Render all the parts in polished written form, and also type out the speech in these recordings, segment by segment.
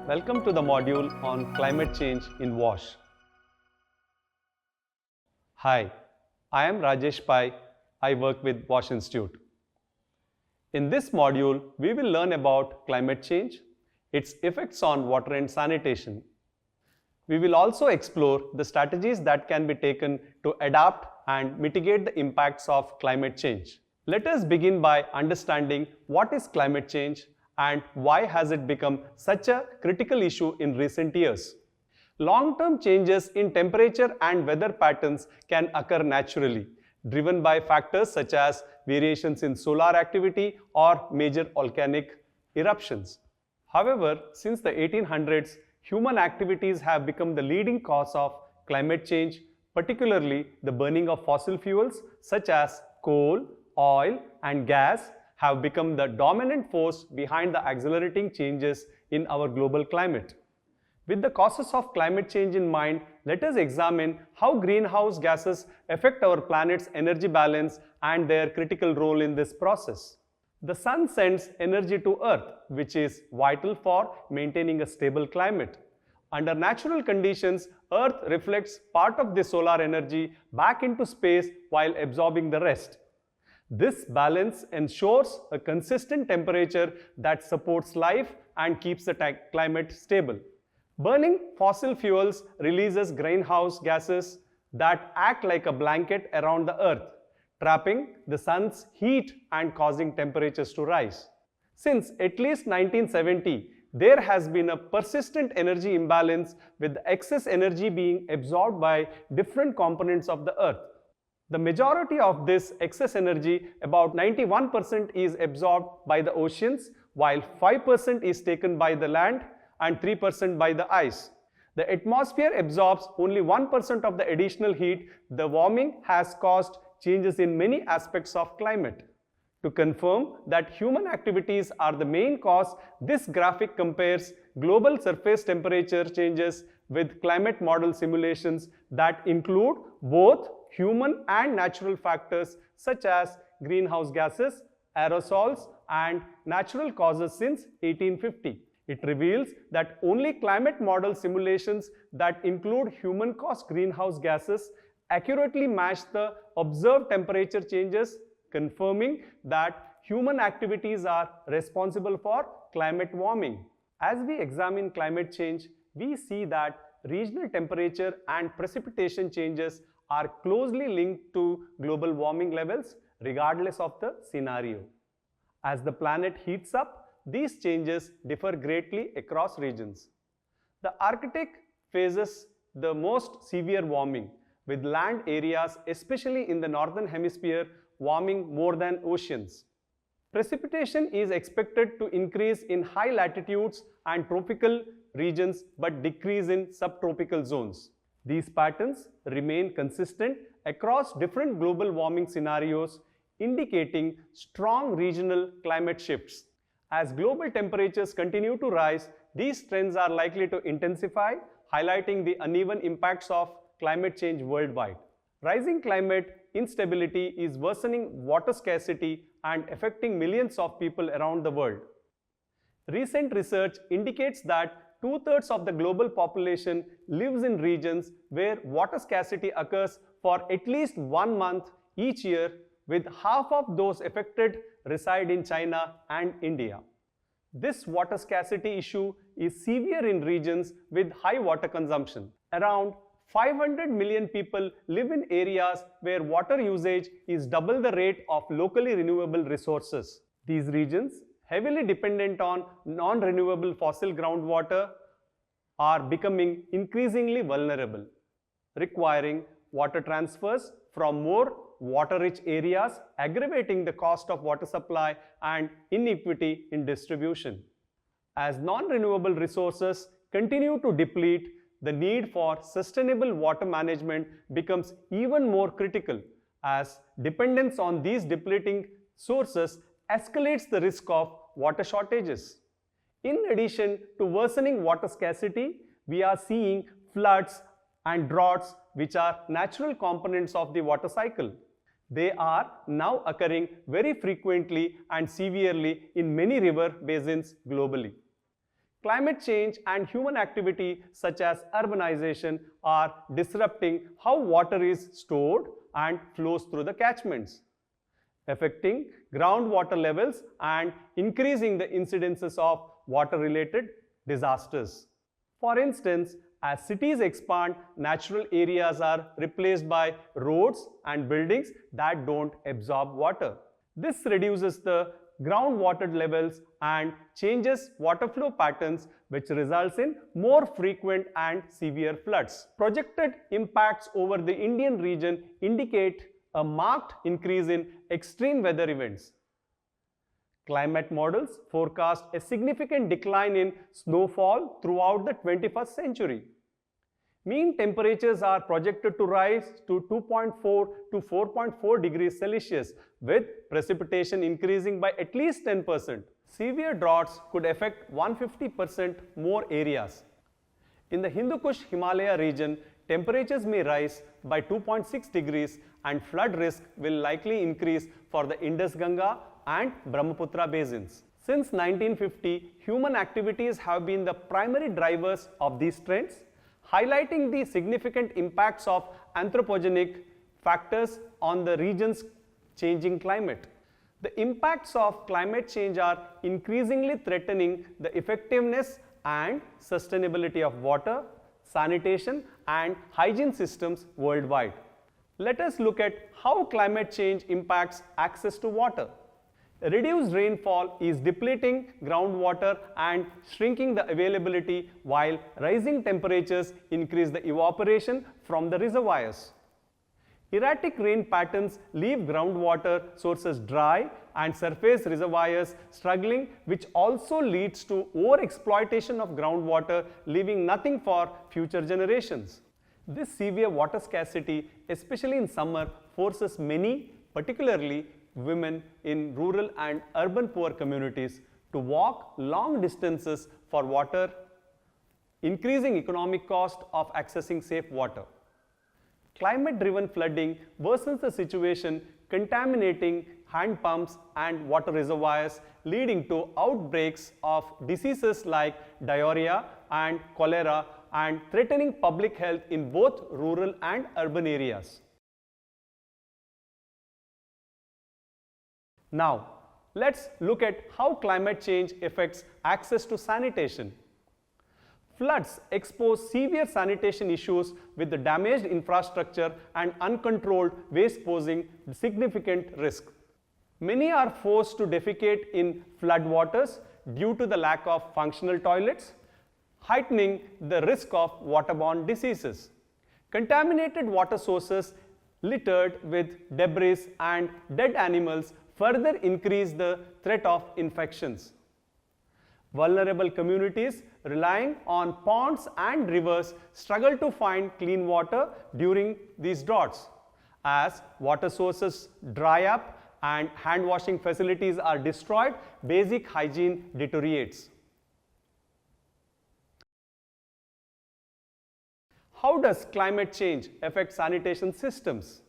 Welcome to the module on climate change in WASH. Hi, I am Rajesh Pai. I work with WASH Institute. In this module, we will learn about climate change, its effects on water and sanitation. We will also explore the strategies that can be taken to adapt and mitigate the impacts of climate change. Let us begin by understanding what is climate change and why has it become such a critical issue in recent years. Long-term changes in temperature and weather patterns can occur naturally, driven by factors such as variations in solar activity or major volcanic eruptions. However, since the 1800s, human activities have become the leading cause of climate change, particularly the burning of fossil fuels such as coal, oil, and gas have become the dominant force behind the accelerating changes in our global climate. With the causes of climate change in mind, let us examine how greenhouse gases affect our planet's energy balance and their critical role in this process. The sun sends energy to Earth, which is vital for maintaining a stable climate. Under natural conditions, Earth reflects part of the solar energy back into space while absorbing the rest. This balance ensures a consistent temperature that supports life and keeps the climate stable. Burning fossil fuels releases greenhouse gases that act like a blanket around the Earth, trapping the sun's heat and causing temperatures to rise. Since at least 1970, there has been a persistent energy imbalance with excess energy being absorbed by different components of the Earth. The majority of this excess energy, about 91%, is absorbed by the oceans, while 5% is taken by the land and 3% by the ice. The atmosphere absorbs only 1% of the additional heat. The warming has caused changes in many aspects of climate. To confirm that human activities are the main cause, this graphic compares global surface temperature changes with climate model simulations that include both human and natural factors such as greenhouse gases, aerosols, and natural causes since 1850. It reveals that only climate model simulations that include human-caused greenhouse gases accurately match the observed temperature changes, confirming that human activities are responsible for climate warming. As we examine climate change, we see that regional temperature and precipitation changes are closely linked to global warming levels regardless of the scenario. As the planet heats up, these changes differ greatly across regions. The Arctic faces the most severe warming, with land areas, especially in the northern hemisphere, warming more than oceans. Precipitation is expected to increase in high latitudes and tropical regions but decrease in subtropical zones. These patterns remain consistent across different global warming scenarios, indicating strong regional climate shifts. As global temperatures continue to rise, these trends are likely to intensify, highlighting the uneven impacts of climate change worldwide. Rising climate instability is worsening water scarcity and affecting millions of people around the world. Recent research indicates that two-thirds of the global population lives in regions where water scarcity occurs for at least 1 month each year, with half of those affected reside in China and India. This water scarcity issue is severe in regions with high water consumption. Around 500 million people live in areas where water usage is double the rate of locally renewable resources. These regions, heavily dependent on non-renewable fossil groundwater, are becoming increasingly vulnerable, requiring water transfers from more water-rich areas, aggravating the cost of water supply and inequity in distribution. As non-renewable resources continue to deplete, the need for sustainable water management becomes even more critical, as dependence on these depleting sources escalates the risk of water shortages. In addition to worsening water scarcity, we are seeing floods and droughts, which are natural components of the water cycle. They are now occurring very frequently and severely in many river basins globally. Climate change and human activity such as urbanization are disrupting how water is stored and flows through the catchments, affecting groundwater levels and increasing the incidences of water-related disasters. For instance, as cities expand, natural areas are replaced by roads and buildings that don't absorb water. This reduces the groundwater levels and changes water flow patterns, which results in more frequent and severe floods. Projected impacts over the Indian region indicate a marked increase in extreme weather events. Climate models forecast a significant decline in snowfall throughout the 21st century. Mean temperatures are projected to rise to 2.4 to 4.4 degrees Celsius, with precipitation increasing by at least 10%. Severe droughts could affect 150% more areas. In the Hindu Kush Himalaya region, temperatures may rise by 2.6 degrees and flood risk will likely increase for the Indus-Ganga and Brahmaputra basins. Since 1950, human activities have been the primary drivers of these trends, highlighting the significant impacts of anthropogenic factors on the region's changing climate. The impacts of climate change are increasingly threatening the effectiveness and sustainability of water, sanitation, and hygiene systems worldwide. Let us look at how climate change impacts access to water. Reduced rainfall is depleting groundwater and shrinking the availability, while rising temperatures increase the evaporation from the reservoirs. Erratic rain patterns leave groundwater sources dry and surface reservoirs struggling, which also leads to overexploitation of groundwater, leaving nothing for future generations. This severe water scarcity, especially in summer, forces many, particularly women in rural and urban poor communities, to walk long distances for water, increasing economic cost of accessing safe water. Climate-driven flooding worsens the situation, contaminating hand pumps and water reservoirs, leading to outbreaks of diseases like diarrhea and cholera and threatening public health in both rural and urban areas. Now, let's look at how climate change affects access to sanitation. Floods expose severe sanitation issues with the damaged infrastructure and uncontrolled waste posing significant risk. Many are forced to defecate in floodwaters due to the lack of functional toilets, heightening the risk of waterborne diseases. Contaminated water sources littered with debris and dead animals further increase the threat of infections. Vulnerable communities relying on ponds and rivers struggle to find clean water during these droughts. As water sources dry up and hand washing facilities are destroyed, basic hygiene deteriorates. How does climate change affect sanitation systems?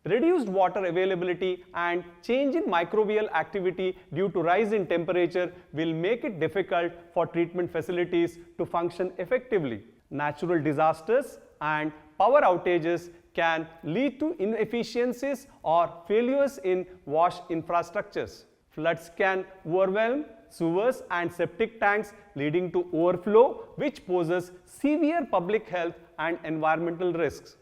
Reduced water availability and change in microbial activity due to rise in temperature will make it difficult for treatment facilities to function effectively. Natural disasters and power outages can lead to inefficiencies or failures in wash infrastructures. Floods can overwhelm sewers and septic tanks, leading to overflow, which poses severe public health and environmental risks.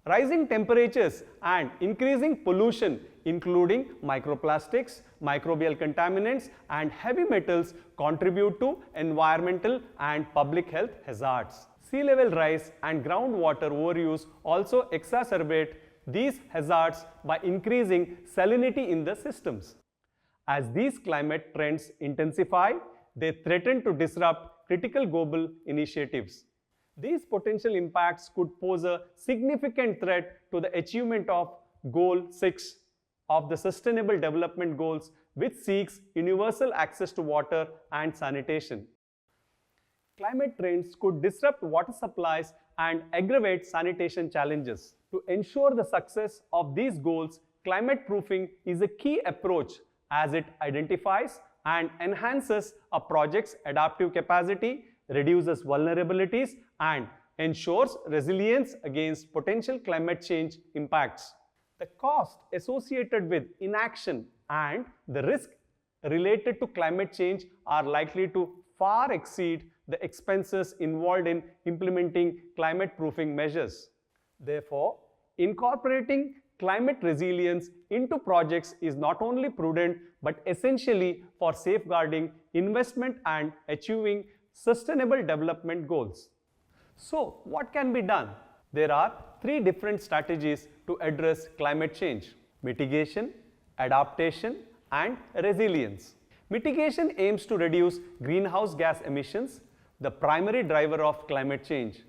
Rising temperatures and increasing pollution, including microplastics, microbial contaminants, and heavy metals, contribute to environmental and public health hazards. Sea level rise and groundwater overuse also exacerbate these hazards by increasing salinity in the systems. As these climate trends intensify, they threaten to disrupt critical global initiatives. These potential impacts could pose a significant threat to the achievement of Goal 6 of the Sustainable Development Goals, which seeks universal access to water and sanitation. Climate trends could disrupt water supplies and aggravate sanitation challenges. To ensure the success of these goals, climate proofing is a key approach as it identifies and enhances a project's adaptive capacity, reduces vulnerabilities, and ensures resilience against potential climate change impacts. The cost associated with inaction and the risk related to climate change are likely to far exceed the expenses involved in implementing climate proofing measures. Therefore, incorporating climate resilience into projects is not only prudent but essentially for safeguarding investment and achieving sustainable development goals. So, what can be done? There are three different strategies to address climate change: mitigation, adaptation, and resilience. Mitigation aims to reduce greenhouse gas emissions, the primary driver of climate change.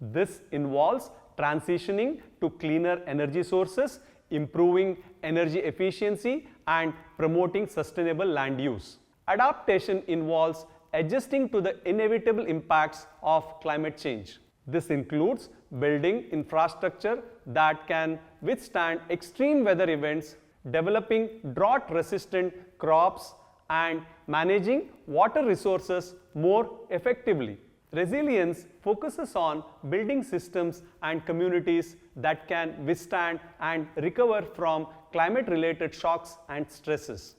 This involves transitioning to cleaner energy sources, improving energy efficiency, and promoting sustainable land use. Adaptation involves adjusting to the inevitable impacts of climate change. This includes building infrastructure that can withstand extreme weather events, developing drought-resistant crops, and managing water resources more effectively. Resilience focuses on building systems and communities that can withstand and recover from climate-related shocks and stresses.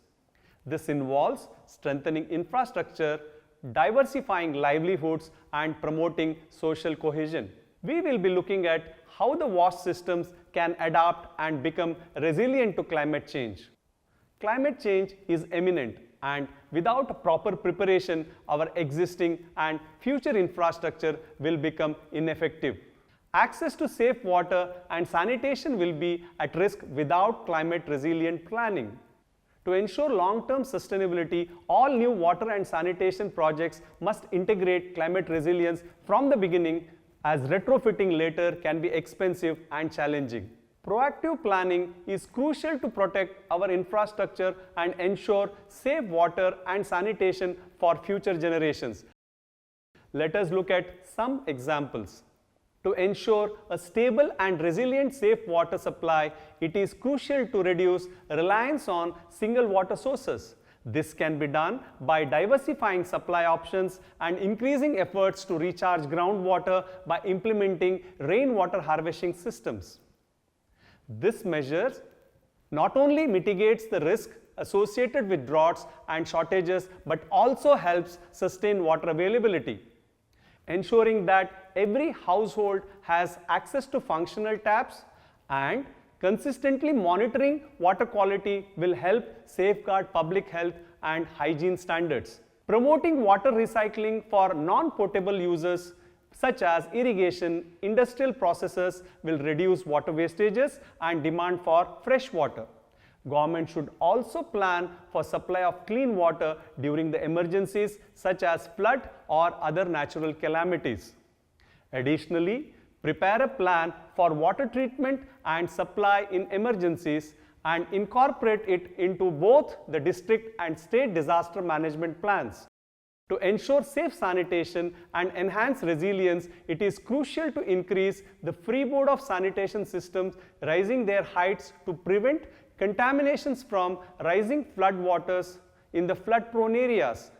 This involves strengthening infrastructure, diversifying livelihoods, and promoting social cohesion. We will be looking at how the WASH systems can adapt and become resilient to climate change. Climate change is imminent, and without proper preparation, our existing and future infrastructure will become ineffective. Access to safe water and sanitation will be at risk without climate resilient planning. To ensure long-term sustainability, all new water and sanitation projects must integrate climate resilience from the beginning, as retrofitting later can be expensive and challenging. Proactive planning is crucial to protect our infrastructure and ensure safe water and sanitation for future generations. Let us look at some examples. To ensure a stable and resilient safe water supply, it is crucial to reduce reliance on single water sources. This can be done by diversifying supply options and increasing efforts to recharge groundwater by implementing rainwater harvesting systems. This measure not only mitigates the risk associated with droughts and shortages but also helps sustain water availability. Ensuring that every household has access to functional taps and consistently monitoring water quality will help safeguard public health and hygiene standards. Promoting water recycling for non-potable uses such as irrigation, industrial processes will reduce water wastages and demand for fresh water. Government should also plan for supply of clean water during the emergencies such as flood or other natural calamities. Additionally, prepare a plan for water treatment and supply in emergencies and incorporate it into both the district and state disaster management plans. To ensure safe sanitation and enhance resilience, it is crucial to increase the freeboard of sanitation systems, raising their heights to prevent contaminations from rising flood waters in the flood-prone areas.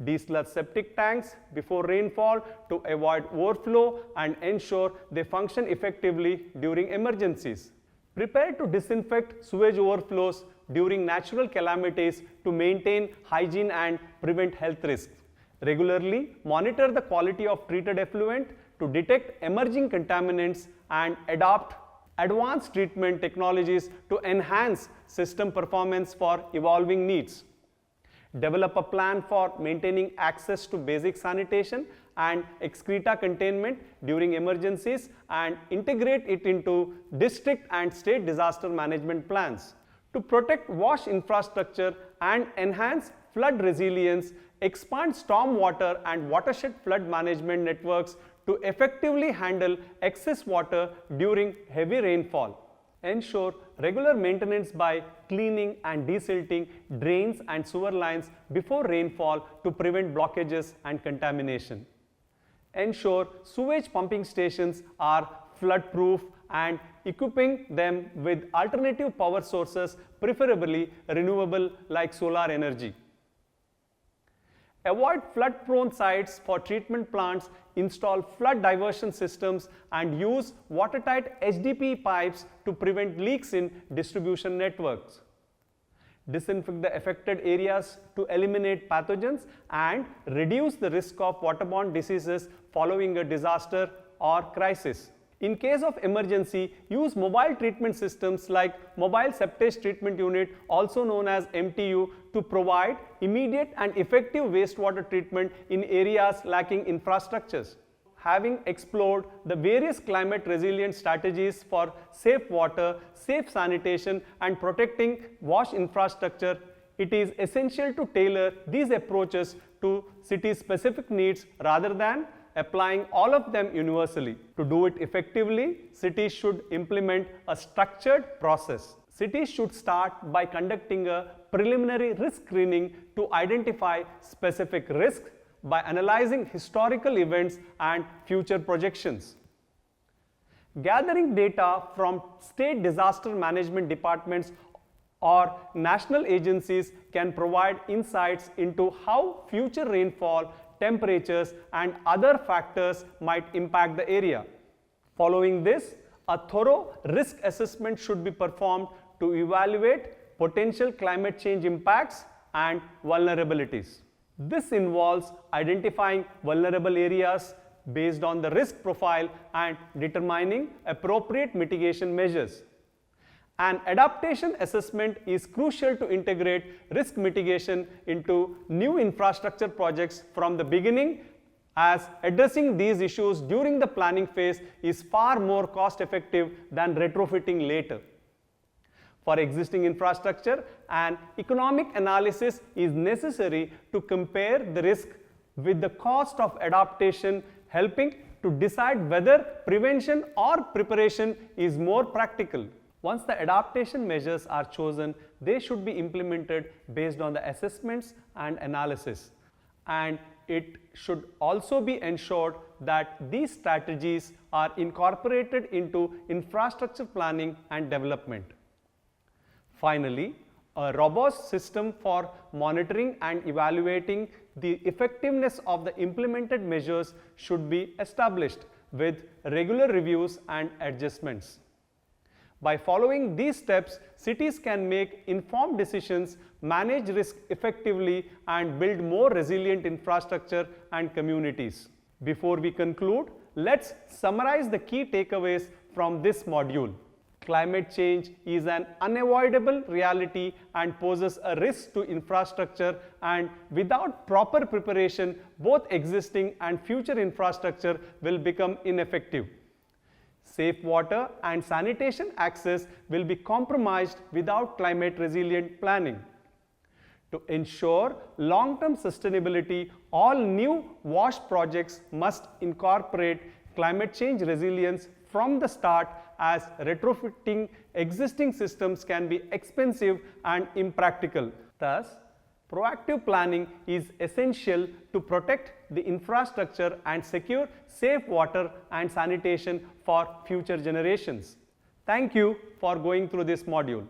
Desludge septic tanks before rainfall to avoid overflow and ensure they function effectively during emergencies. Prepare to disinfect sewage overflows during natural calamities to maintain hygiene and prevent health risks. Regularly monitor the quality of treated effluent to detect emerging contaminants and adopt advanced treatment technologies to enhance system performance for evolving needs. Develop a plan for maintaining access to basic sanitation and excreta containment during emergencies and integrate it into district and state disaster management plans. To protect WASH infrastructure and enhance flood resilience, expand stormwater and watershed flood management networks to effectively handle excess water during heavy rainfall. Ensure regular maintenance by cleaning and desilting drains and sewer lines before rainfall to prevent blockages and contamination. Ensure sewage pumping stations are flood-proof and equipping them with alternative power sources, preferably renewable like solar energy. Avoid flood-prone sites for treatment plants, install flood diversion systems, and use watertight HDPE pipes to prevent leaks in distribution networks. Disinfect the affected areas to eliminate pathogens and reduce the risk of waterborne diseases following a disaster or crisis. In case of emergency, use mobile treatment systems like Mobile Septage Treatment Unit, also known as MTU, to provide immediate and effective wastewater treatment in areas lacking infrastructures. Having explored the various climate resilient strategies for safe water, safe sanitation, and protecting wash infrastructure, it is essential to tailor these approaches to city specific needs rather than applying all of them universally. To do it effectively, cities should implement a structured process. Cities should start by conducting a preliminary risk screening to identify specific risks by analyzing historical events and future projections. Gathering data from state disaster management departments or national agencies can provide insights into how future rainfall, temperatures, and other factors might impact the area. Following this, a thorough risk assessment should be performed to evaluate potential climate change impacts and vulnerabilities. This involves identifying vulnerable areas based on the risk profile and determining appropriate mitigation measures. An adaptation assessment is crucial to integrate risk mitigation into new infrastructure projects from the beginning, as addressing these issues during the planning phase is far more cost effective than retrofitting later. For existing infrastructure, an economic analysis is necessary to compare the risk with the cost of adaptation, helping to decide whether prevention or preparation is more practical. Once the adaptation measures are chosen, they should be implemented based on the assessments and analysis. And it should also be ensured that these strategies are incorporated into infrastructure planning and development. Finally, a robust system for monitoring and evaluating the effectiveness of the implemented measures should be established with regular reviews and adjustments. By following these steps, cities can make informed decisions, manage risk effectively, and build more resilient infrastructure and communities. Before we conclude, let's summarize the key takeaways from this module. Climate change is an unavoidable reality and poses a risk to infrastructure, and without proper preparation, both existing and future infrastructure will become ineffective. Safe water and sanitation access will be compromised without climate resilient planning. To ensure long-term sustainability, all new WASH projects must incorporate climate change resilience from the start, as retrofitting existing systems can be expensive and impractical. Thus, proactive planning is essential to protect the infrastructure and secure safe water and sanitation for future generations. Thank you for going through this module.